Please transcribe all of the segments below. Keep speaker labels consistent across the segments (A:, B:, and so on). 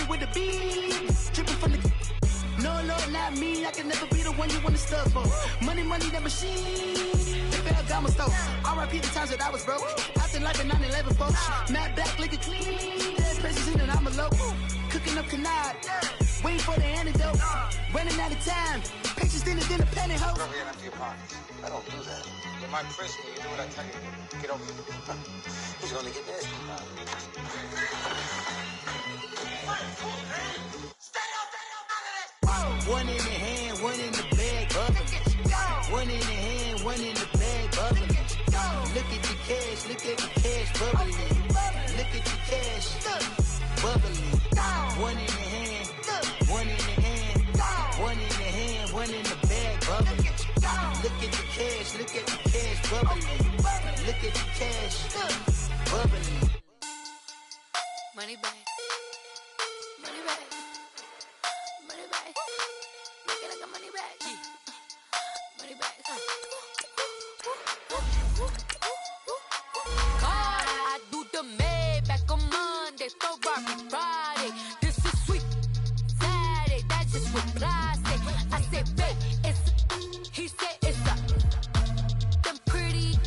A: with the beat. Dripping from the... No, Lord, not me. I can never be the one you want to stuff for. Money, that machine. The bell got my stove. R.I.P. the times that I was broke. Acting like a 9/11 folks. Matte back, liquor clean. Dead presses in and I'm a low. Cooking up canard. Waiting for the antidote. Running out of time. Patience thinner than a pantyhose.
B: Over here after your pockets. I don't do that. You're my prisoner. You do what I tell you. Get over here. He's gonna get this.
A: One in the hand, one in the bag, bubbling. One in the hand, one in the bag, bubbling. Look at the cash, bubbling. Look at the cash, bubbling. One in the hand, one in the hand, one in the hand, one in the bag, bubbling. Look at the cash, bubbling. Look at the cash, bubbling.
C: Money back. Money back. Money back. Make it like a money back. Money back. God, I do the Maybach on Monday, Ferrari Friday. This is sweet Saturday. That's just what I say. I say, babe, it's. He said it's a. Them pretty.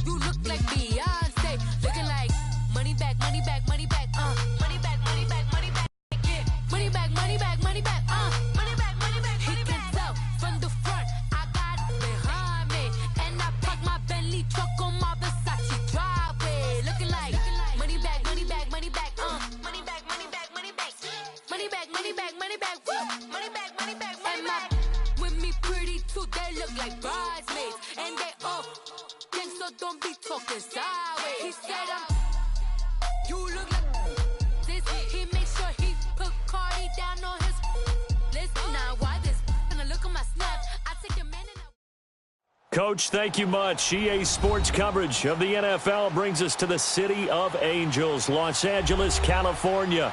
C: You look like Beyonce. Looking like money back, money back, money back. Money back, money back, money back. Yeah. Money back, money back, money back. Money back, money back. He can tell from the front. I got it behind me. And I parked my Bentley truck on my Versace driveway. Looking like money back, money back, money back. Money back, money back, money back. Money back, money back, money back. Woo. Money back, money back, money back. With me pretty too, they look like bridesmaids. And they all gang, so don't be talking sideways. He said you look like this. He made sure he put Cardi down on his list. Now why this? Gonna look at my snap. I take a man and
D: Coach, thank you much. EA Sports coverage of the NFL brings us to the City of Angels, Los Angeles, California.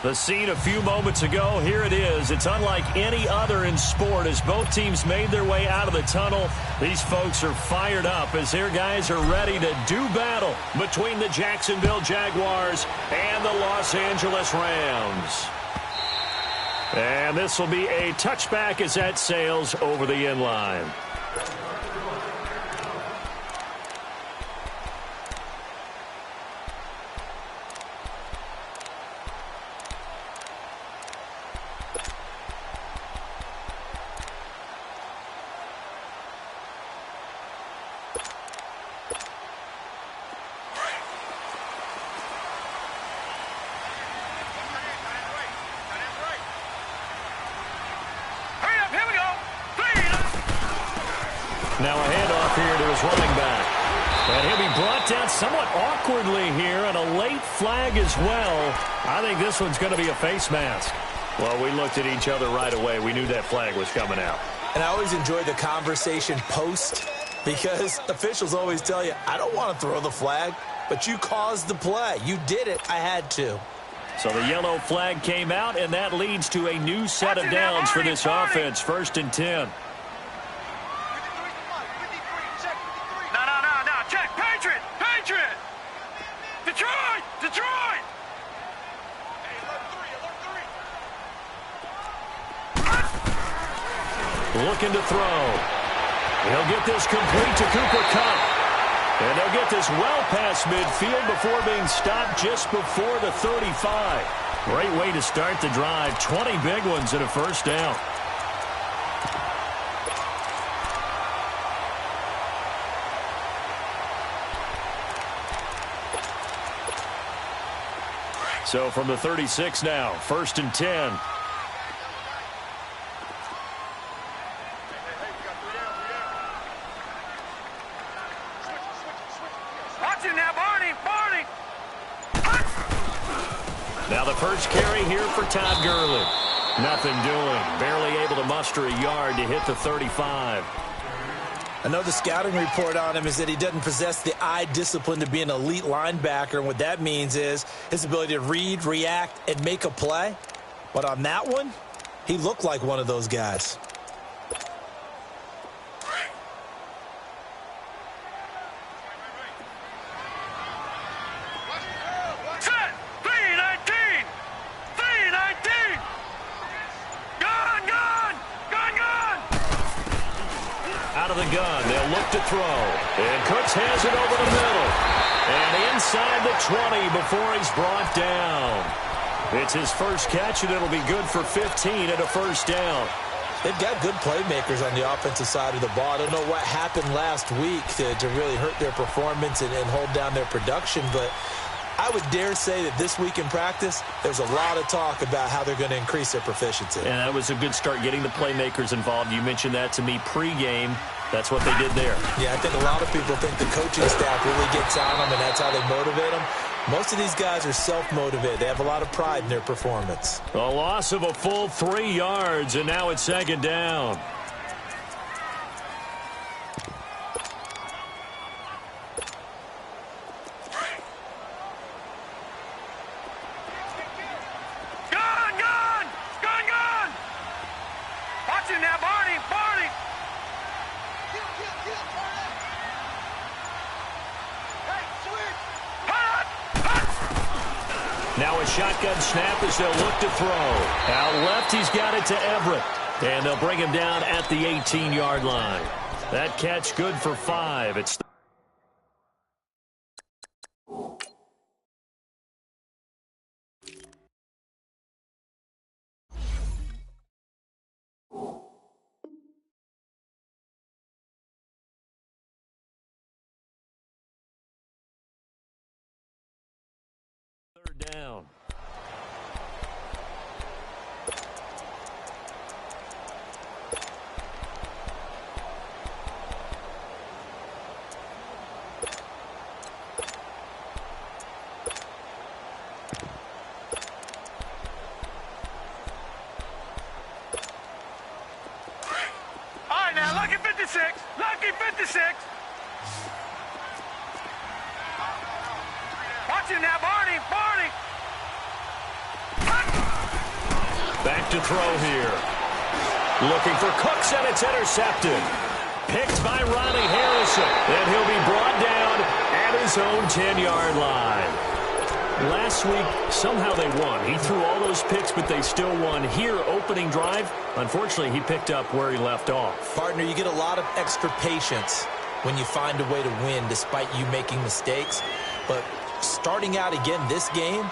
D: The scene a few moments ago, here it is. It's unlike any other in sport as both teams made their way out of the tunnel. These folks are fired up as their guys are ready to do battle between the Jacksonville Jaguars and the Los Angeles Rams. And this will be a touchback as that sails over the end line. Now a handoff here to his running back. And he'll be brought down somewhat awkwardly here, and a late flag as well. I think this one's going to be a face mask. Well, we looked at each other right away. We knew that flag was coming out.
E: And I always enjoy the conversation post because officials always tell you, I don't want to throw the flag, but you caused the play. You did it. I had to.
D: So the yellow flag came out, and that leads to a new set of downs for this offense. 1st and 10.
F: Detroit!
D: Looking to throw. He'll get this complete to Cooper Kupp. And they'll get this well past midfield before being stopped just before the 35. Great way to start the drive. 20 big ones and a first down. So from the 36 now, 1st and 10.
F: Watch it now, Barney!
D: Now the first carry here for Todd Gurley. Nothing doing. Barely able to muster a yard to hit the 35.
E: I know the scouting report on him is that he doesn't possess the eye discipline to be an elite linebacker, and what that means is his ability to read, react, and make a play. But on that one, he looked like one of those guys.
F: Set! 3-19! 3-19!
D: out of the gun. They'll look to throw. And Cooks has it over the middle. And inside the 20 before he's brought down. It's his first catch, and it'll be good for 15 and a first down.
E: They've got good playmakers on the offensive side of the ball. I don't know what happened last week to really hurt their performance and hold down their production, but I would dare say that this week in practice, there's a lot of talk about how they're going to increase their proficiency.
D: And that was a good start, getting the playmakers involved. You mentioned that to me pregame. That's what they did there.
E: Yeah, I think a lot of people think the coaching staff really gets on them, and that's how they motivate them. Most of these guys are self-motivated. They have a lot of pride in their performance.
D: A loss of a full 3 yards, and now it's second down. Now a shotgun snap as they'll look to throw. Out left, he's got it to Everett. And they'll bring him down at the 18-yard line. That catch good for 5. It's third down.
F: Lucky 56! Lucky 56! Watch him now, Barney! Barney!
D: Back to throw here. Looking for Cooks, and it's intercepted. Picked by Ronnie Harrison. And he'll be brought down at his own 10-yard line. Last week, somehow they won. He threw all those picks, but they still won. Here, opening drive, unfortunately, he picked up where he left off.
E: Partner, you get a lot of extra patience when you find a way to win despite you making mistakes. But starting out again this game,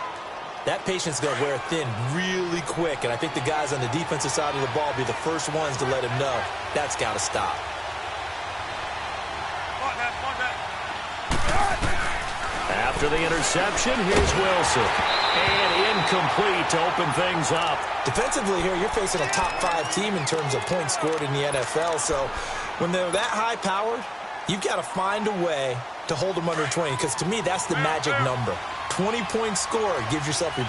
E: that patience is going to wear thin really quick. And I think the guys on the defensive side of the ball will be the first ones to let him know that's got to stop.
D: After the interception, here's Wilson. And incomplete to open things up.
E: Defensively here, you're facing a top-5 team in terms of points scored in the NFL. So when they're that high-powered, you've got to find a way to hold them under 20. Because to me, that's the magic number. 20-point score gives yourself your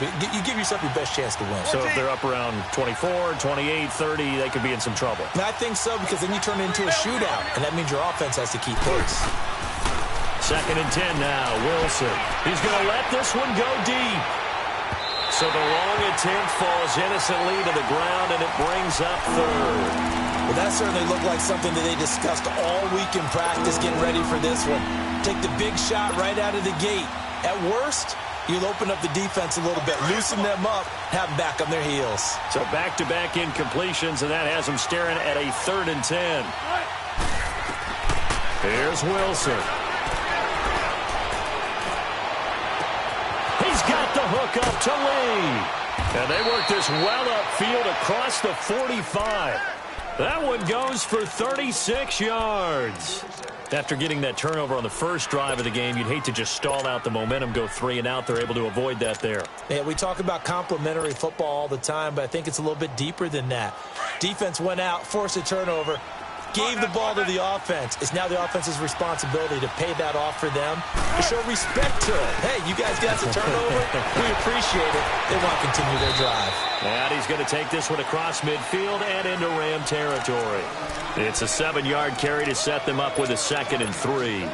E: best chance to win.
D: So if they're up around 24, 28, 30, they could be in some trouble.
E: And I think so, because then you turn it into a shootout, and that means your offense has to keep pace.
D: Second and 10 now. Wilson. He's going to let this one go deep. So the long attempt falls innocently to the ground, and it brings up third.
E: Well, that certainly looked like something that they discussed all week in practice, getting ready for this one. Take the big shot right out of the gate. At worst, you'll open up the defense a little bit, loosen them up, have them back on their heels.
D: So back-to-back incompletions, and that has them staring at a 3rd and 10. Here's Wilson. He's got the hook up to Lee. And they work this well upfield across the 45. That one goes for 36 yards. After getting that turnover on the first drive of the game, you'd hate to just stall out the momentum, go 3 and out. They're able to avoid that there.
E: Yeah, we talk about complementary football all the time, but I think it's a little bit deeper than that. Defense went out, forced a turnover, gave the ball to the offense. It's now the offense's responsibility to pay that off for them, to show respect to it. Hey, you guys got the turnover. We appreciate it. They want to continue their drive.
D: And he's going to take this one across midfield and into Ram territory. It's a 7-yard carry to set them up with a 2nd and 3.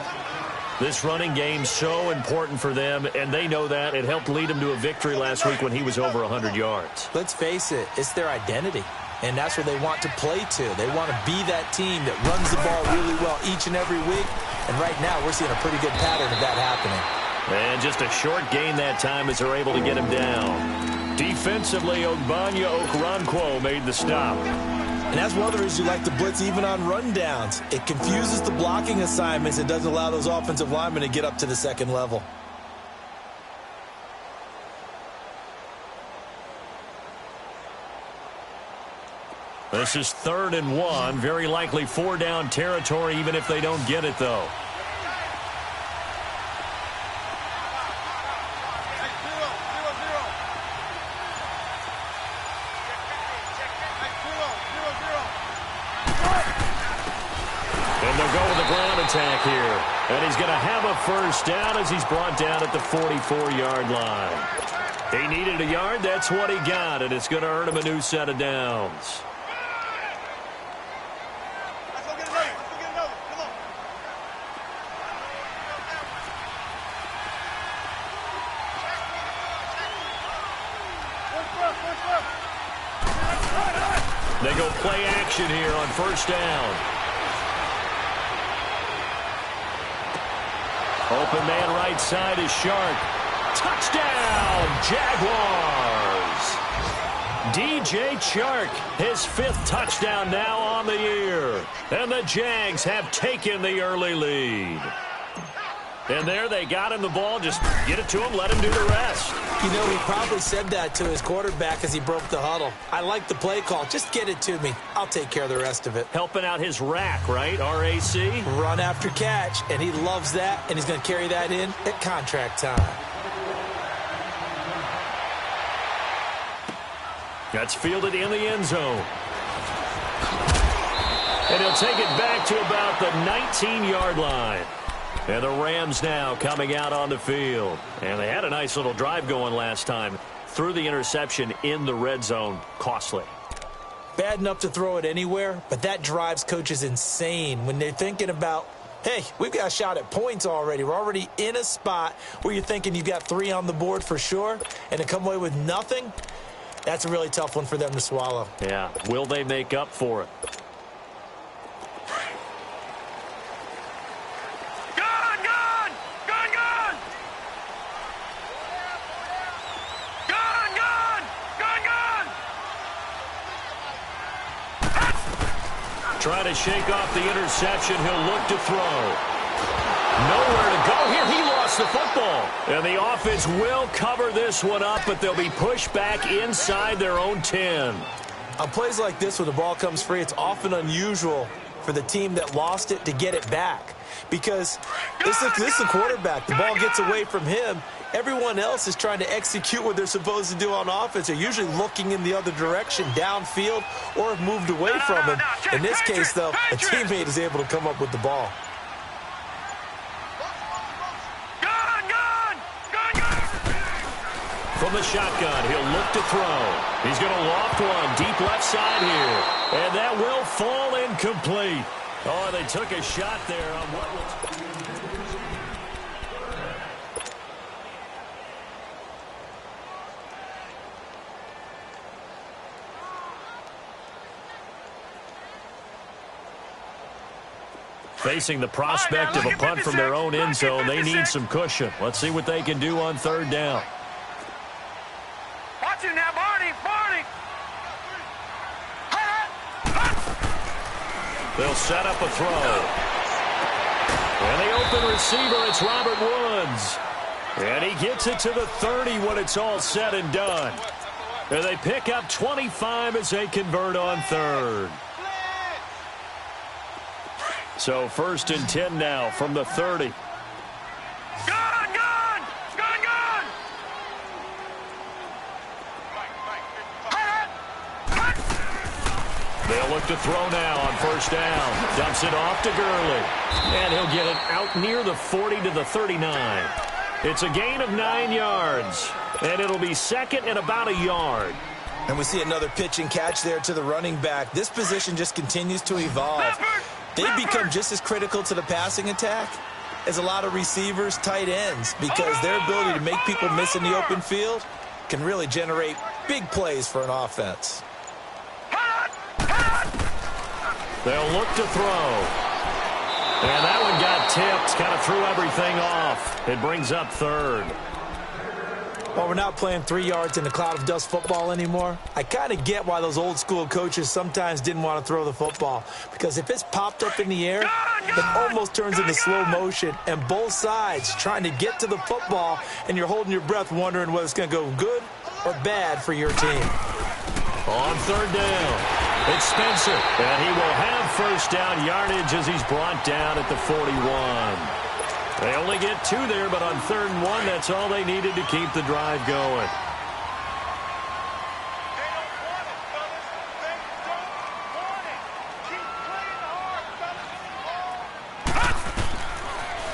D: This running game's so important for them, and they know that. It helped lead them to a victory last week when he was over 100 yards.
E: Let's face it, it's their identity. And that's what they want to play to. They want to be that team that runs the ball really well each and every week. And right now, we're seeing a pretty good pattern of that happening.
D: And just a short gain that time as they're able to get him down. Defensively, Ogbanya Okoronkwo made the stop.
E: And that's one of the reasons you like to blitz even on rundowns. It confuses the blocking assignments. It doesn't allow those offensive linemen to get up to the second level.
D: This is 3rd and 1. Very likely 4-down territory, even if they don't get it, though. And they'll go with the ground attack here. And he's going to have a first down as he's brought down at the 44-yard line. He needed a yard. That's what he got, and it's going to earn him a new set of downs. They go play action here on first down. Open man right side is Shark. Touchdown, Jaguars! DJ Chark, his 5th touchdown now on the year. And the Jags have taken the early lead. And there they got him the ball. Just get it to him, let him do the rest.
E: You know, he probably said that to his quarterback as he broke the huddle. I like the play call. Just get it to me. I'll take care of the rest of it.
D: Helping out his rack, right? R-A-C?
E: Run after catch, and he loves that, and he's going to carry that in at contract time.
D: That's fielded in the end zone. And he'll take it back to about the 19-yard line. And the Rams now coming out on the field. And they had a nice little drive going last time. Threw the interception in the red zone. Costly.
E: Bad enough to throw it anywhere, but that drives coaches insane when they're thinking about, hey, we've got a shot at points already. We're already in a spot where you're thinking you've got 3 on the board for sure, and to come away with nothing, that's a really tough one for them to swallow.
D: Yeah. Will they make up for it? Trying to shake off the interception. He'll look to throw. Nowhere to go here. He lost the football. And the offense will cover this one up, but they'll be pushed back inside their own 10.
E: On plays like this, when the ball comes free, it's often unusual for the team that lost it to get it back. Because this is the quarterback. The ball gets away from him. Everyone else is trying to execute what they're supposed to do on offense. They're usually looking in the other direction, downfield, or have moved away from him. In this case, though, a teammate is able to come up with the ball.
D: From the shotgun, he'll look to throw. He's going to loft one deep left side here. And that will fall incomplete. Oh, they took a shot there on what was... Facing the prospect of a punt from their own end zone, they need some cushion. Let's see what they can do on 3rd down.
F: Watch it now, Barney.
D: They'll set up a throw. And the open receiver, it's Robert Woods. And he gets it to the 30 when it's all said and done. And they pick up 25 as they convert on 3rd. So 1st and 10 now from the 30. They'll look to throw now on 1st down. Dumps it off to Gurley. And he'll get it out near the 40 to the 39. It's a gain of 9 yards. And it'll be 2nd and about a yard.
E: And we see another pitch and catch there to the running back. This position just continues to evolve. They become just as critical to the passing attack as a lot of receivers, tight ends, because their ability to make people miss in the open field can really generate big plays for an offense.
D: They'll look to throw. And that one got tipped, kind of threw everything off. It brings up 3rd.
E: While we're not playing 3 yards in a cloud of dust football anymore, I kind of get why those old school coaches sometimes didn't want to throw the football. Because if it's popped up in the air, it almost turns into slow motion, and both sides trying to get to the football, and you're holding your breath wondering whether it's going to go good or bad for your team.
D: On third down, it's Spencer, and he will have first down yardage as he's brought down at the 41. They only get 2 there, but on 3rd and 1, that's all they needed to keep the drive going.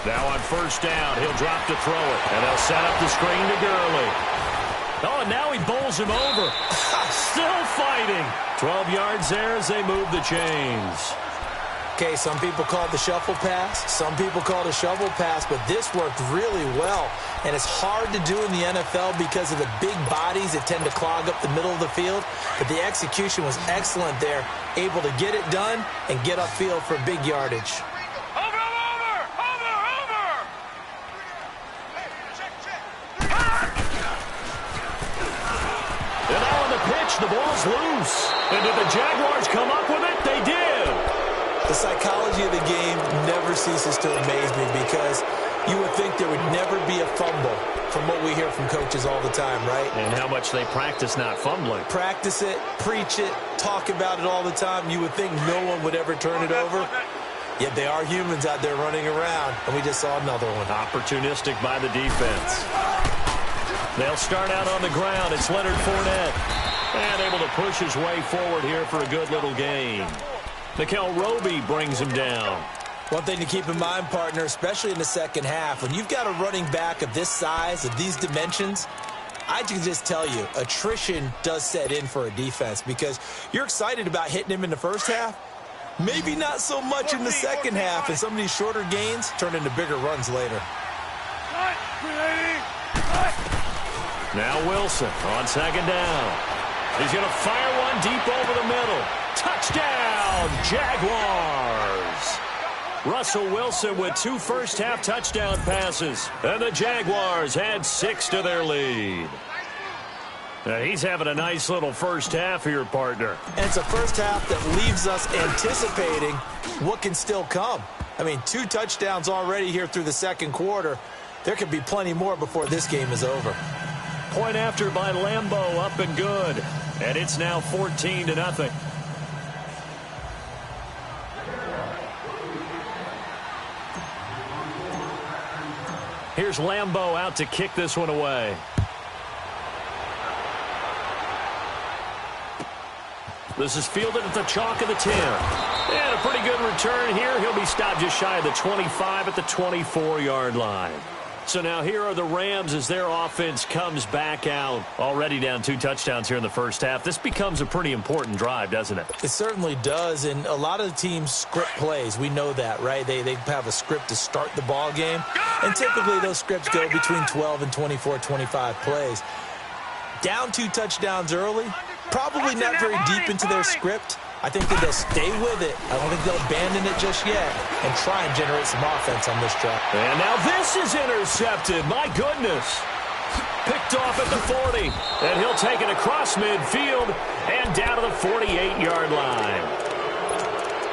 D: Now on first down, he'll drop to throw it, and they'll set up the screen to Gurley. Oh, and now he bowls him over. Still fighting. 12 yards there as they move the chains.
E: Okay, some people call it the shuffle pass. Some people call it a shovel pass, but this worked really well. And it's hard to do in the NFL because of the big bodies that tend to clog up the middle of the field. But the execution was excellent there, able to get it done and get upfield for big yardage.
D: And now on the pitch, the ball's loose. And did the Jaguars come up with it? They did.
E: The psychology of the game never ceases to amaze me because you would think there would never be a fumble from what we hear from coaches all the time, right?
D: And how much they practice not fumbling.
E: Practice it, preach it, talk about it all the time. You would think no one would ever turn it over. Yet they are humans out there running around, and we just saw another one.
D: Opportunistic by the defense. They'll start out on the ground. It's Leonard Fournette. And able to push his way forward here for a good little gain. Mikel Roby brings him down.
E: One thing to keep in mind, partner, especially in the second half, when you've got a running back of this size, of these dimensions, I can just tell you, attrition does set in for a defense because you're excited about hitting him in the first half. Maybe not so much in the second half, and some of these shorter gains turn into bigger runs later.
D: Now Wilson on second down. He's going to fire one deep over the middle. Touchdown, Jaguars. Russell Wilson with 2 first-half touchdown passes. And the Jaguars add 6 to their lead. Now he's having a nice little first half here, partner.
E: And it's a first half that leaves us anticipating what can still come. I mean, 2 touchdowns already here through the second quarter. There could be plenty more before this game is over.
D: Point after by Lambeau, up and good. And it's now 14-0. Here's Lambeau out to kick this one away. This is fielded at the chalk of the 10. And a pretty good return here. He'll be stopped just shy of the 25 at the 24-yard line. So now here are the Rams as their offense comes back out. Already down 2 touchdowns here in the first half. This becomes a pretty important drive, doesn't it?
E: It certainly does, and a lot of the teams script plays. We know that, right? They have a script to start the ball game, and typically those scripts go between 12 and 24, 25 plays. Down 2 touchdowns early, probably not very deep into their script. I think that they'll stay with it. I don't think they'll abandon it just yet and try and generate some offense on this drive.
D: And now this is intercepted. My goodness. Picked off at the 40. And he'll take it across midfield and down to the 48-yard line.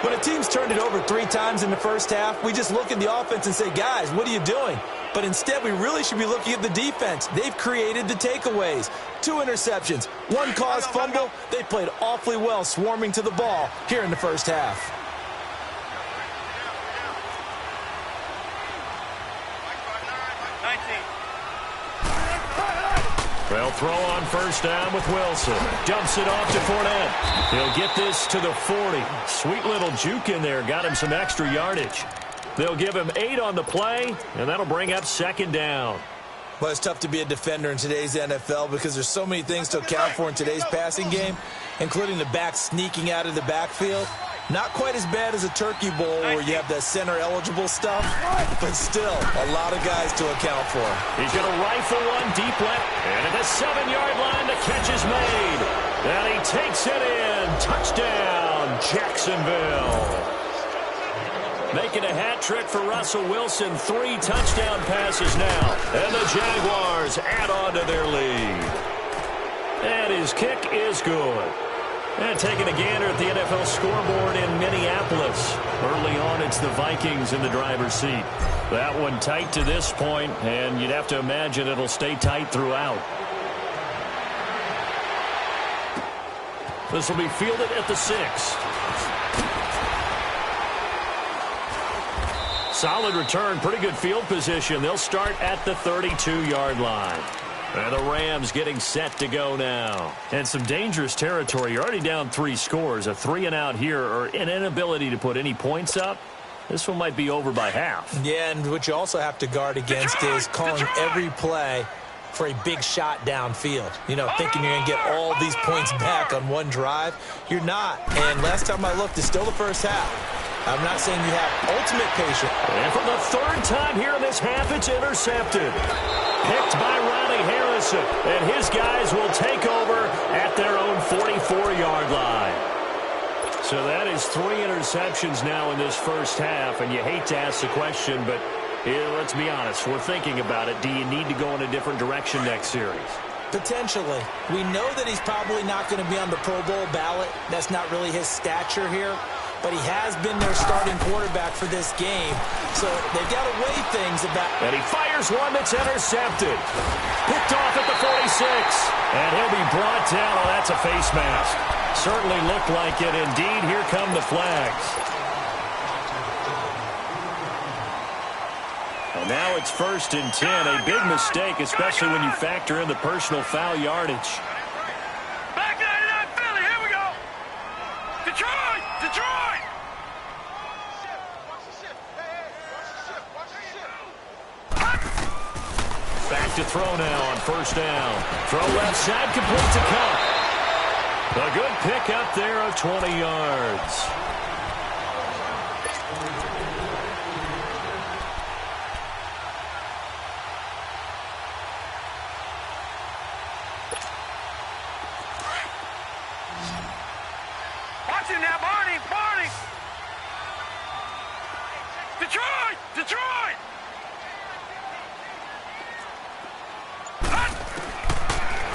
E: When a team's turned it over 3 times in the first half, we just look at the offense and say, guys, what are you doing? But instead, we really should be looking at the defense. They've created the takeaways. 2 interceptions, 1 caused fumble. They played awfully well swarming to the ball here in the first half.
D: They'll throw on first down with Wilson. Dumps it off to Fournette. He'll get this to the 40. Sweet little juke in there. Got him some extra yardage. They'll give him 8 on the play, and that'll bring up second down.
E: Well, it's tough to be a defender in today's NFL because there's so many things to account for in today's passing game, including the back sneaking out of the backfield. Not quite as bad as a turkey bowl where you have that center-eligible stuff, but still a lot of guys to account for.
D: He's going to rifle one deep left, and at the 7-yard line, the catch is made. And he takes it in. Touchdown, Jacksonville. Making a hat trick for Russell Wilson. 3 touchdown passes now. And the Jaguars add on to their lead. And his kick is good. And taking a gander at the NFL scoreboard in Minneapolis. Early on, it's the Vikings in the driver's seat. That one tight to this point, and you'd have to imagine it'll stay tight throughout. This will be fielded at the 6. Solid return, pretty good field position. They'll start at the 32-yard line. And the Rams getting set to go now. And some dangerous territory. You're already down 3 scores. A 3-and-out here, or an inability to put any points up. This one might be over by half. Yeah, and what you also have to guard against is calling every play for a big shot downfield. You know, thinking you're going to get all these points back on one drive. You're not. And last time I looked, it's still the first half. I'm not saying you have ultimate patience. And for the 3rd time here in this half, it's intercepted. Picked by Ronnie Harrison. And his guys will take over at their own 44-yard line. So that is 3 interceptions now in this first half. And you hate to ask the question, but let's be honest. We're thinking about it. Do you need to go in a different direction next series? Potentially. We know that he's probably not going to be on the Pro Bowl ballot. That's not really his stature here. But he has been their starting quarterback for this game. So they've got to weigh things about. And he fires one that's intercepted. Picked off at the 46. And he'll be brought down. Oh, that's a face mask. Certainly looked like it. Indeed, here come the flags. And now it's 1st and 10. A big mistake, especially when you factor in the personal foul yardage.
F: Back 99 Philly, here we go. Detroit, Detroit.
D: Back to throw now on 1st down. Throw left side, complete to Cup. A good pick up there of 20 yards.
F: Watch it now, Barney, Barney. Detroit, Detroit.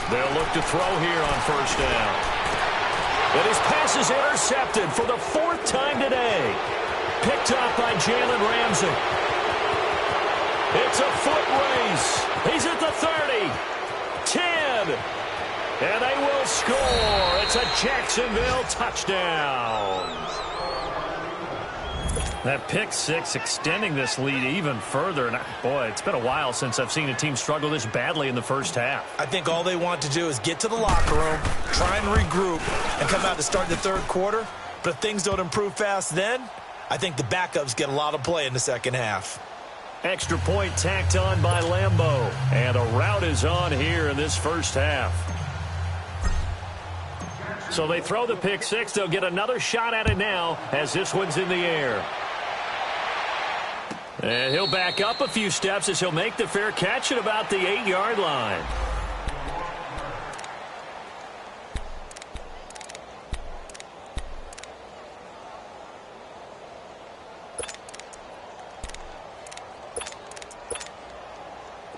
D: They'll look to throw here on 1st down. But his pass is intercepted for the 4th time today. Picked up by Jalen Ramsey. It's a foot race. He's at the 30. 10. And they will score. It's a Jacksonville touchdown. That pick 6 extending this lead even further. And boy, it's been a while since I've seen a team struggle this badly in the first half. I think all they want to do is get to the locker room, try and regroup, and come out to start the 3rd quarter. But if things don't improve fast then, I think the backups get a lot of play in the 2nd half. Extra point tacked on by Lambeau. And a rout is on here in this first half. So they throw the pick 6. They'll get another shot at it now as this one's in the air. And he'll back up a few steps as he'll make the fair catch at about the 8-yard line.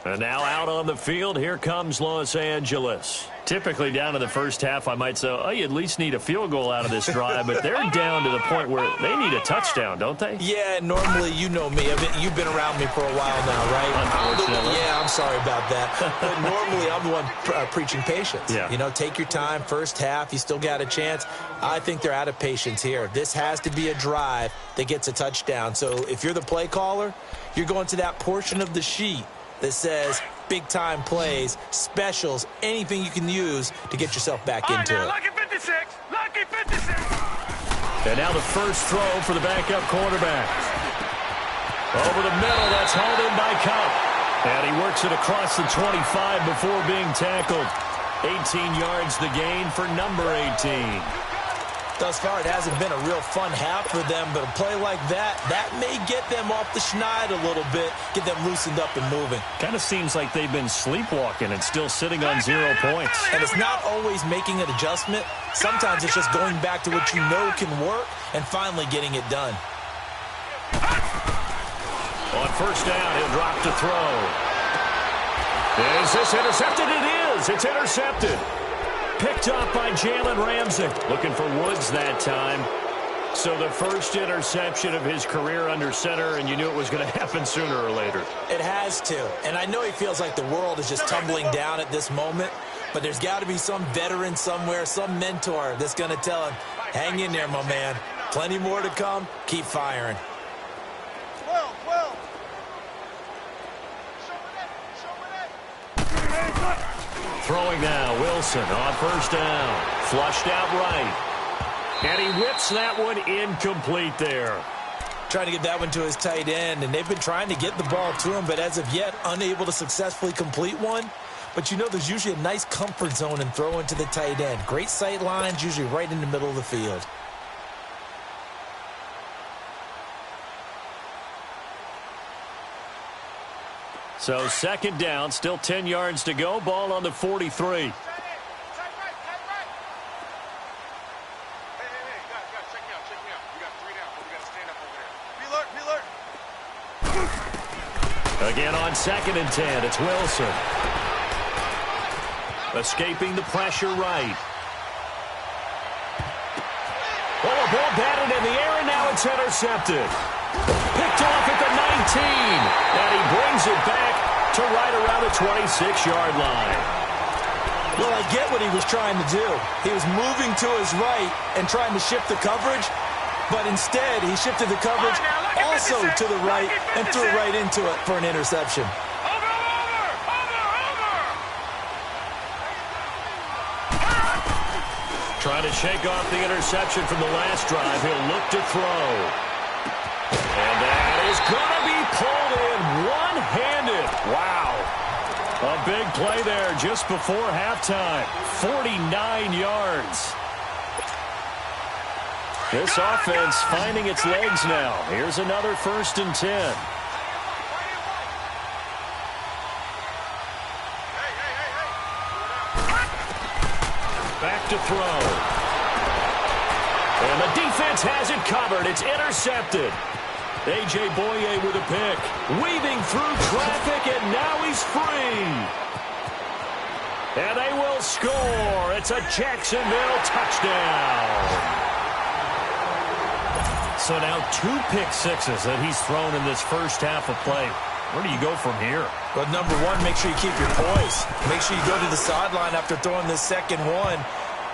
D: And now out on the field, here comes Los Angeles. Typically down to the first half, I might say, oh, you at least need a field goal out of this drive, but they're down to the point where they need a touchdown, don't they? Yeah, normally, you know me. You've been around me for a while now, right? Unfortunately. Yeah, I'm sorry about that. But normally, I'm the one preaching patience. Yeah. You know, take your time, first half, you still got a chance. I think they're out of patience here. This has to be a drive that gets a touchdown. So if you're the play caller, you're going to that portion of the sheet that says big-time plays, specials, anything you can use to get yourself back into it.
F: Lucky 56! Lucky 56!
D: And now the first throw for the backup quarterback. Over the middle, that's hauled in by Cup. And he works it across the 25 before being tackled. 18 yards the gain for number 18. Thus far, it hasn't been a real fun half for them, but a play like that may get them off the schneid a little bit, get them loosened up and moving. Kind of seems like they've been sleepwalking and still sitting on 0 points. And it's not always making an adjustment. Sometimes it's just going back to what you know can work and finally getting it done. On first down, he'll drop to throw. Is this intercepted? It is. It's intercepted. Picked up by Jalen Ramsey. Looking for Woods that time. So the first interception of his career under center, and you knew it was going to happen sooner or later.
E: It has to. And I know he feels like the world is just tumbling down at this moment, but there's got to be some veteran somewhere, some mentor that's going to tell him, hang in there, my man. Plenty more to come. Keep firing.
D: Throwing now, Wilson on first down. Flushed out right. And he whips that one incomplete there.
E: Trying to get that one to his tight end, and they've been trying to get the ball to him, but as of yet, unable to successfully complete one. But you know there's usually a nice comfort zone in throwing to the tight end. Great sight lines, usually right in the middle of the field.
D: So second down, still 10 yards to go. Ball on the 43. Again on 2nd and 10, it's Wilson. Escaping the pressure right. Oh, a ball batted in the air, and now it's intercepted. Picked off at the 19, and he brings it back to right around the 26-yard line.
E: Well, I get what he was trying to do. He was moving to his right and trying to shift the coverage, but instead he shifted the coverage also to the right and threw right into it for an interception.
D: Trying to shake off the interception from the last drive. He'll look to throw. And that is going to be pulled in one-handed. Wow. A big play there just before halftime. 49 yards. This offense finding its legs now. Here's another 1st and 10. Back to throw. And the defense has it covered. It's intercepted. A.J. Boye with a pick. Weaving through traffic, and now he's free. And they will score. It's a Jacksonville touchdown. So now 2 pick sixes that he's thrown in this first half of play. Where do you go from here?
E: But number one, make sure you keep your poise. Make sure you go to the sideline after throwing this second one,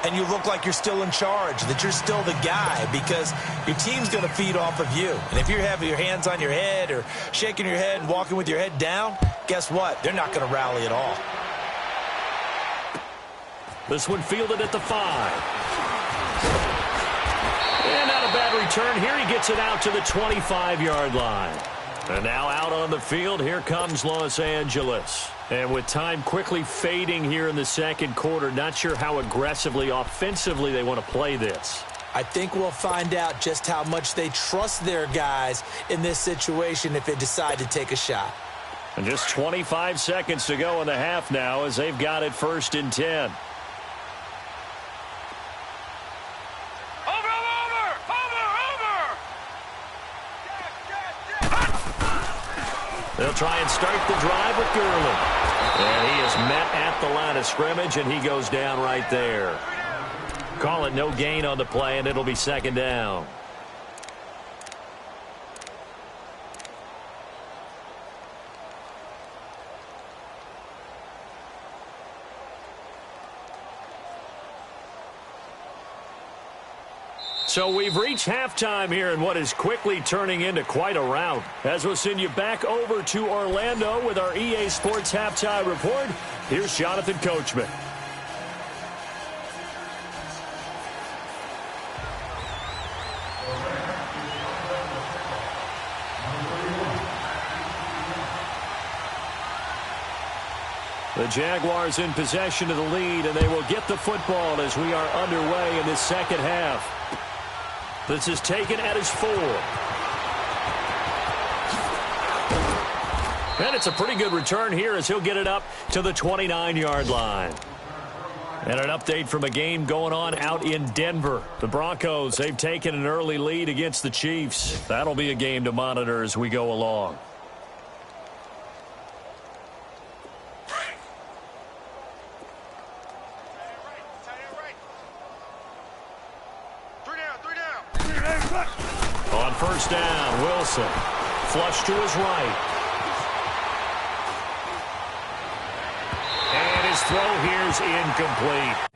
E: and you look like you're still in charge, that you're still the guy, because your team's going to feed off of you. And if you're having your hands on your head or shaking your head and walking with your head down, guess what? They're not going to rally at all.
D: This one fielded at the 5. And not a bad return. Here he gets it out to the 25-yard line. And now out on the field, here comes Los Angeles. And with time quickly fading here in the second quarter, not sure how aggressively, offensively they want to play this.
E: I think we'll find out just how much they trust their guys in this situation if they decide to take a shot.
D: And just 25 seconds to go in the half now as they've got it 1st and 10. They'll try and start the drive with Gurley. And he is met at the line of scrimmage, and he goes down right there. Call it no gain on the play, and it'll be 2nd down. So we've reached halftime here in what is quickly turning into quite a rout. As we'll send you back over to Orlando with our EA Sports Halftime Report, here's Jonathan Coachman. The Jaguars in possession of the lead, and they will get the football as we are underway in this second half. This is taken at his 4. And it's a pretty good return here as he'll get it up to the 29-yard line. And an update from a game going on out in Denver. The Broncos, they've taken an early lead against the Chiefs. That'll be a game to monitor as we go along. first down. Wilson, flush to his right. And his throw here's incomplete.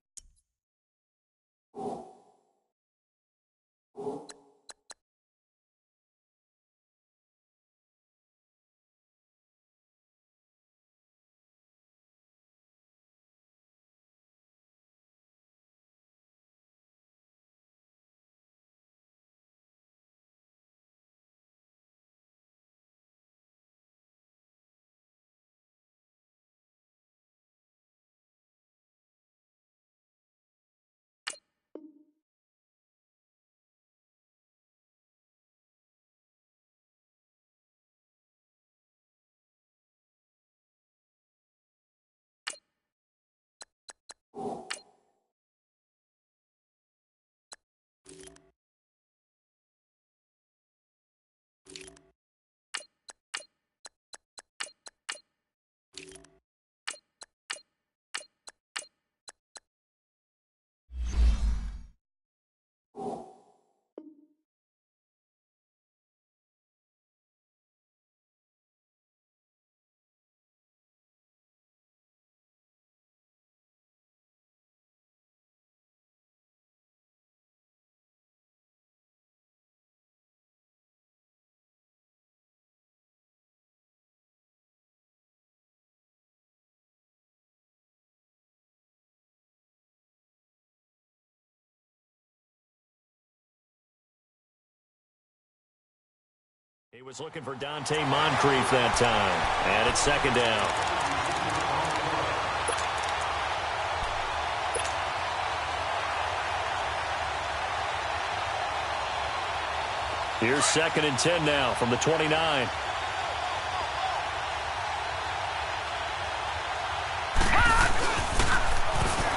D: He was looking for Dante Moncrief that time. And it's second down. Here's 2nd and 10 now from the 29.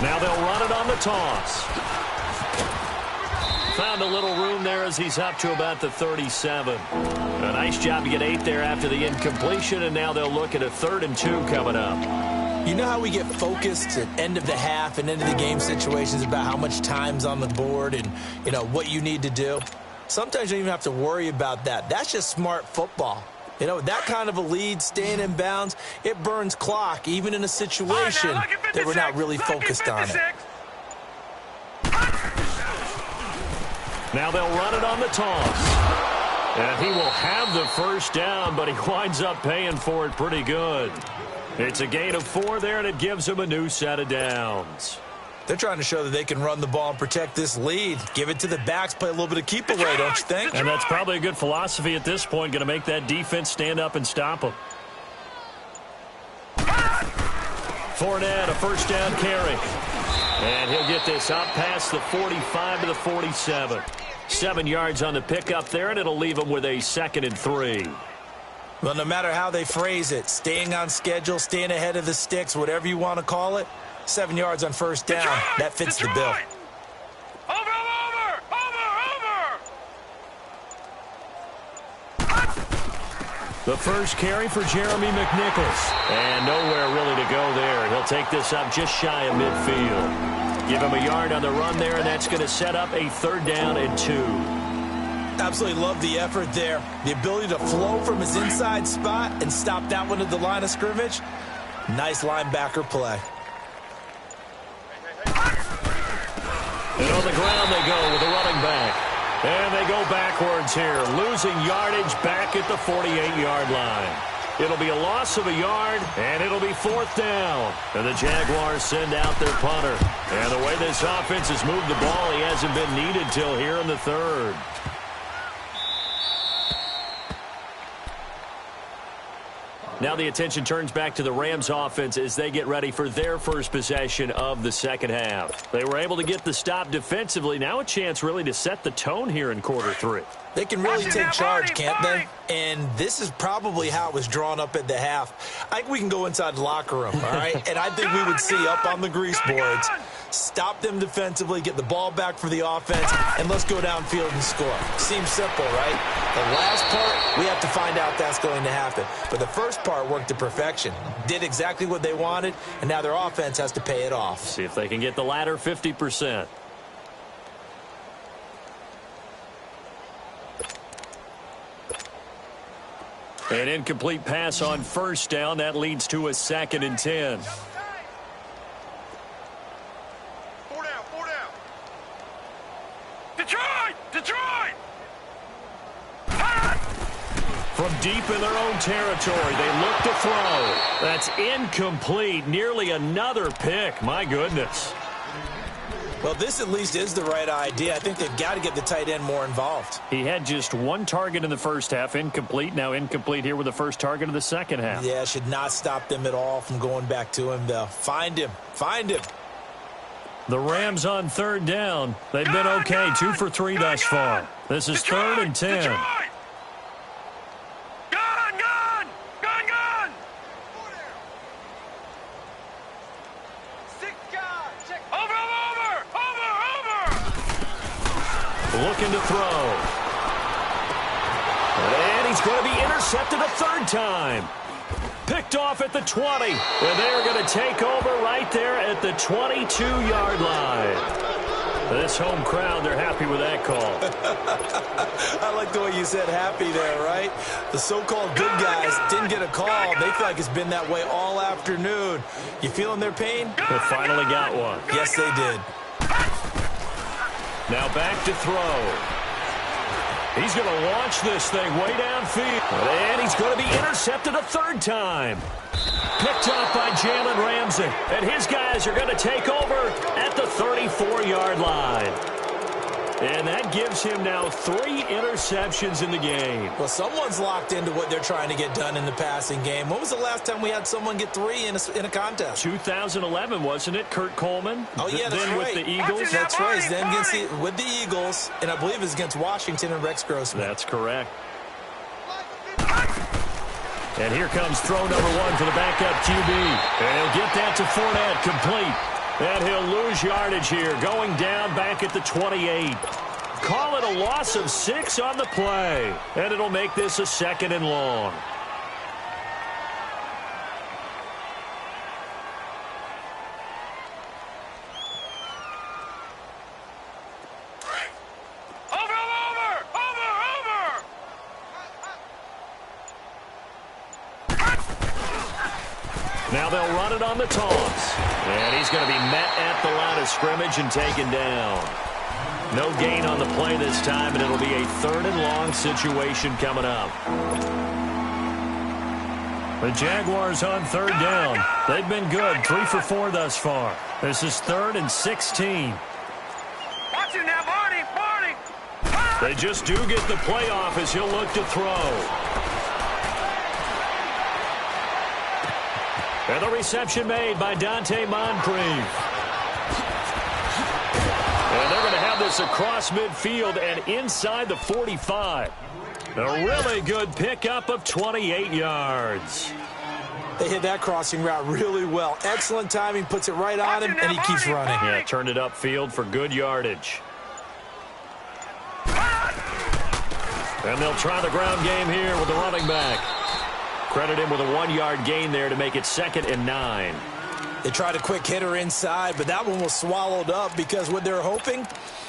D: Now they'll run it on the toss. Found a little room there as he's up to about the 37. A nice job to get 8 there after the incompletion, and now they'll look at a 3rd and 2 coming up.
E: You know how we get focused at end of the half and end of the game situations about how much time's on the board and, you know, what you need to do? Sometimes you don't even have to worry about that. That's just smart football. You know, that kind of a lead, staying in bounds, it burns clock, even in a situation that we're not really focused on it.
D: Now they'll run it on the toss. And he will have the first down, but he winds up paying for it pretty good. It's a gain of 4 there, and it gives him a new set of downs.
E: They're trying to show that they can run the ball and protect this lead. Give it to the backs, play a little bit of keep away, don't you think?
D: And that's probably a good philosophy at this point, going to make that defense stand up and stop them. Fournette, a first down carry. And he'll get this up past the 45 to the 47. 7 yards on the pickup there, and it'll leave him with a 2nd and 3.
E: Well, no matter how they phrase it, staying on schedule, staying ahead of the sticks, whatever you want to call it, 7 yards on first down, that fits the bill.
D: The first carry for Jeremy McNichols. And nowhere really to go there. He'll take this up just shy of midfield. Give him a yard on the run there, and that's going to set up a 3rd down and 2.
E: Absolutely love the effort there. The ability to flow from his inside spot and stop that one at the line of scrimmage. Nice linebacker play.
D: And on the ground they go with the running back. And they go backwards here, losing yardage back at the 48-yard line. It'll be a loss of a yard, and it'll be 4th down. And the Jaguars send out their punter. And the way this offense has moved the ball, he hasn't been needed till here in the 3rd. Now the attention turns back to the Rams offense as they get ready for their first possession of the second half. They were able to get the stop defensively. Now a chance really to set the tone here in quarter 3.
E: They can really take charge, can't they? And this is probably how it was drawn up at the half. I think we can go inside the locker room, all right? And I think we would see up on the grease boards, stop them defensively, get the ball back for the offense, and let's go downfield and score. Seems simple, right? The last part, we have to find out that's going to happen. But the first part worked to perfection. Did exactly what they wanted, and now their offense has to pay it off.
D: See if they can get the latter 50%. An incomplete pass on first down. That leads to a 2nd and 10.
F: 4 down, 4 down. Detroit! Detroit!
D: From deep in their own territory, they look to throw. That's incomplete. Nearly another pick. My goodness.
E: Well, this at least is the right idea. I think they've got to get the tight end more involved.
D: He had just 1 target in the first half, incomplete. Now incomplete here with the first target of the second half.
E: Yeah, should not stop them at all from going back to him, though. Find him. Find him.
D: The Rams on 3rd down. They've been okay, 2 for 3 thus far. This is 3rd and 10.
F: Detroit! Gun! Gun! Gun! Gun! 6 guys! Check. Over!
D: Looking to throw. And he's going to be intercepted a 3rd time. Picked off at the 20. And they're going to take over right there at the 22-yard line. This home crowd, they're happy with that call.
E: I like the way you said happy there, right? The so-called good guys didn't get a call. They feel like it's been that way all afternoon. You feeling their pain?
D: They finally got one.
E: Yes, they did.
D: Now back to throw. He's going to launch this thing way downfield. And he's going to be intercepted a 3rd time. Picked up by Jalen Ramsey. And his guys are going to take over at the 34-yard line. And that gives him now 3 interceptions in the game.
E: Well, someone's locked into what they're trying to get done in the passing game. When was the last time we had someone get 3 in a contest?
D: 2011, wasn't it? Kurt Coleman?
E: Oh, yeah, that's
D: then
E: right.
D: With the Eagles?
E: That's right. Then with the Eagles, and I believe it was against Washington and Rex Grossman.
D: That's correct. And here comes throw number 1 for the backup QB. And he'll get that to Fournette, complete. And he'll lose yardage here, going down back at the 28. Call it a loss of 6 on the play. And it'll make this a 2nd and long. Now they'll run it on the toss. And he's going to be met at the line of scrimmage and taken down. No gain on the play this time, and it'll be a 3rd and long situation coming up. The Jaguars on 3rd down. They've been good, 3 for 4 thus far. This is 3rd and 16.
F: Watch it now, Barney! Barney!
D: They just do get the play off as he'll look to throw. And the reception made by Dante Moncrief. And they're going to have this across midfield and inside the 45. A really good pickup of 28 yards.
E: They hit that crossing route really well. Excellent timing, puts it right on him, and he keeps running.
D: Yeah, turned it upfield for good yardage. And they'll try the ground game here with the running back. Credit him with a 1-yard gain there to make it 2nd and 9.
E: They tried a quick hitter inside, but that one was swallowed up because what they're hoping,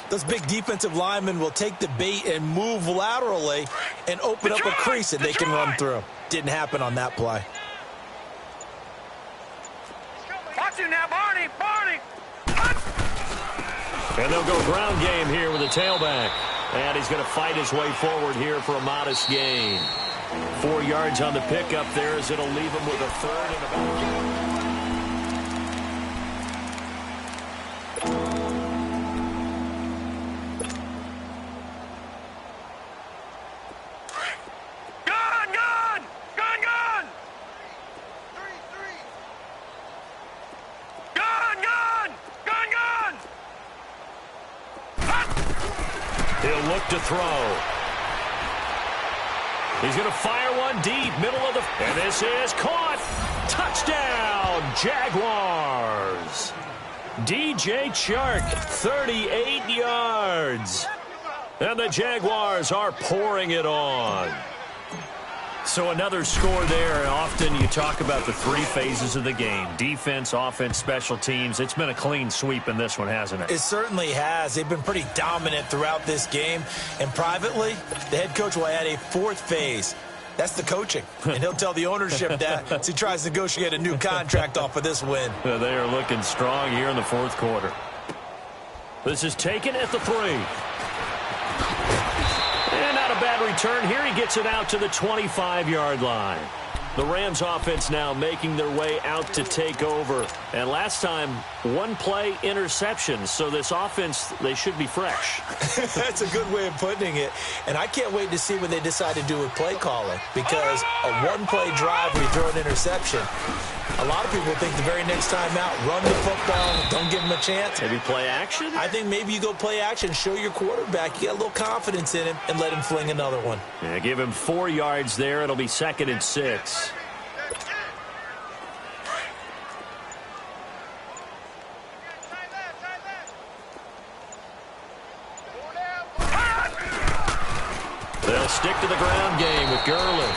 E: those big defensive linemen will take the bait and move laterally and open up a crease that they can run through. Didn't happen on that play.
F: Watch it now, Barney! Barney!
D: And they'll go ground game here with a tailback. And he's going to fight his way forward here for a modest gain. 4 yards on the pickup there as it'll leave him with a 3rd and about.
F: Gun! Gun! Gun! Gun! 3-3. Gun! Gun! Gun! Gun!
D: He'll look to throw. He's going to fire one deep, middle of the... And this is caught. Touchdown, Jaguars. DJ Chark, 38 yards. And the Jaguars are pouring it on. So another score there. Often you talk about the 3 phases of the game. Defense, offense, special teams. It's been a clean sweep in this one, hasn't it?
E: It certainly has. They've been pretty dominant throughout this game. And privately, the head coach will add a 4th phase. That's the coaching. And he'll tell the ownership that as he tries to negotiate a new contract off of this win.
D: They are looking strong here in the fourth quarter. This is taken at the 3. And not a bad return here. He gets it out to the 25-yard line. The Rams offense now making their way out to take over. And last time, one play interception. So this offense, they should be fresh.
E: That's a good way of putting it. And I can't wait to see what they decide to do with play calling. Because a one-play drive where you throw an interception, a lot of people think the very next time out, run the football, don't give him a chance.
D: Maybe play action?
E: I think maybe you go play action, show your quarterback you got a little confidence in him, and let him fling another one.
D: Yeah, give him 4 yards there. It'll be 2nd and 6. They'll stick to the ground game with Gurley.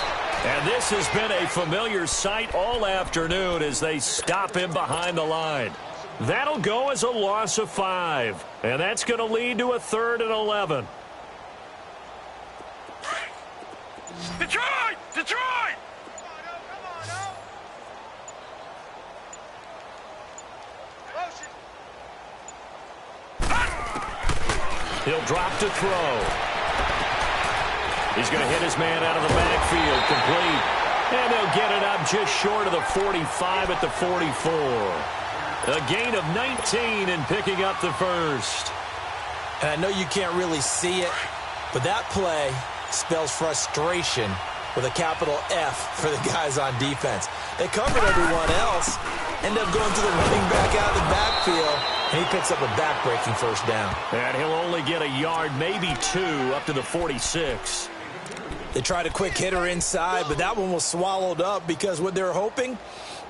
D: And this has been a familiar sight all afternoon as they stop him behind the line. That'll go as a loss of 5. And that's going to lead to a 3rd and 11.
F: Detroit! Detroit!
D: He'll drop to throw. He's going to hit his man out of the backfield, complete. And they'll get it up just short of the 45 at the 44. A gain of 19 and picking up the first.
E: And I know you can't really see it, but that play spells frustration with a capital F for the guys on defense. They covered everyone else, end up going to the running back out of the backfield, and he picks up a back-breaking first down.
D: And he'll only get a yard, maybe 2, up to the 46.
E: They tried a quick hitter inside, but that one was swallowed up because what they're hoping,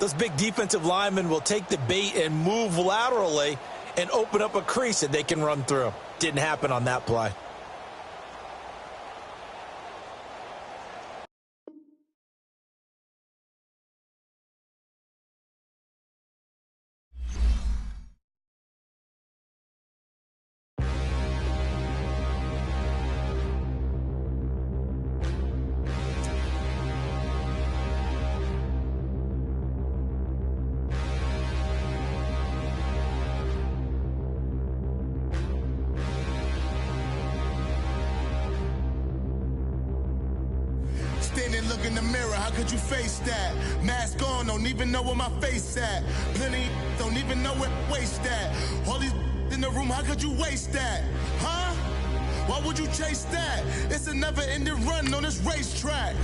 E: those big defensive linemen will take the bait and move laterally and open up a crease that they can run through. Didn't happen on that play.
G: Look in the mirror, how could you face that? Mask on, don't even know where my face at. Plenty don't even know where waste at. All these in the room, how could you waste that? Huh? Why would you chase that? It's a never-ending run on this racetrack.